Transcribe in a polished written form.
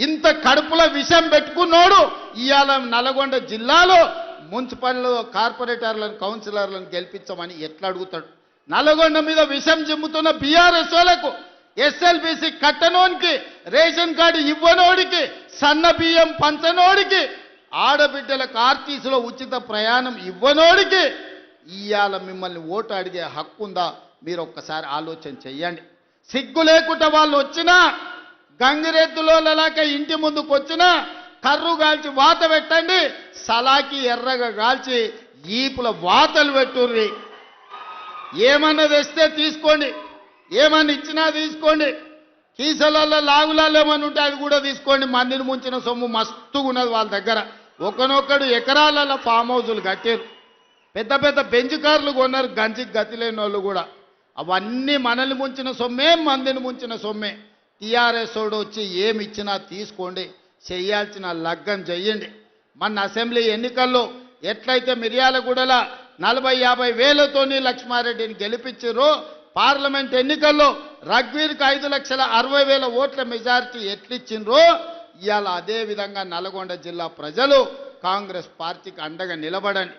ఇంత కడుపులో విషం పెట్టుకున్నోడు ఇవాళ నల్గొండ జిల్లాలో మున్సిపల్ కార్పొరేటర్లను కౌన్సిలర్లను గెలిపించమని ఎట్లా అడుగుతాడు? నల్గొండ మీద విషం జిమ్ముతున్న బీఆర్ఎస్ వాళ్ళకు, ఎస్ఎల్బీసీ కట్టనోనికి, రేషన్ కార్డు ఇవ్వనోడికి, సన్న బియ్యం పంచనోడికి, ఆడబిడ్డలకు ఆర్టీసీలో ఉచిత ప్రయాణం ఇవ్వనోడికి ఇవాళ మిమ్మల్ని ఓటు అడిగే హక్కు ఉందా? మీరు ఒక్కసారి ఆలోచన చెయ్యండి. సిగ్గు లేకుండా వాళ్ళు వచ్చినా, గంగిరెద్దులోలాక ఇంటి ముందుకు వచ్చినా కర్రు కాల్చి వాత పెట్టండి, సలాకి ఎర్రగా కాల్చి ఈపుల వాతలు పెట్టుర్రి. ఏమన్నా తెస్తే తీసుకోండి, ఏమన్నా ఇచ్చినా తీసుకోండి, కీసలలో లాగులాలు ఏమన్నా ఉంటే అది కూడా తీసుకోండి. మందిని ముంచిన సొమ్ము మస్తుగా ఉన్నది వాళ్ళ దగ్గర. ఒకనొక్కడు ఎకరాలలో ఫామ్ హౌజులు కట్టారు, పెద్ద పెద్ద బెంచ్ కార్లు కొన్నారు, గంజికి గతి లేని వాళ్ళు కూడా. అవన్నీ మనల్ని ముంచిన సొమ్మే, మందిని ముంచిన సొమ్మే. టీఆర్ఎస్ వాడు వచ్చి ఏమి ఇచ్చినా తీసుకోండి, చేయాల్సిన లగ్గం చెయ్యండి. మన అసెంబ్లీ ఎన్నికల్లో ఎట్లయితే మిర్యాలగూడల 40-50 వేలతోని లక్ష్మారెడ్డిని గెలిపించారో, పార్లమెంట్ ఎన్నికల్లో రఘ్వీర్కి 5,60,000 ఓట్ల మెజారిటీ ఎట్లిచ్చిండ్రో, ఇవాళ అదే విధంగా నల్గొండ జిల్లా ప్రజలు కాంగ్రెస్ పార్టీకి అండగా నిలబడండి.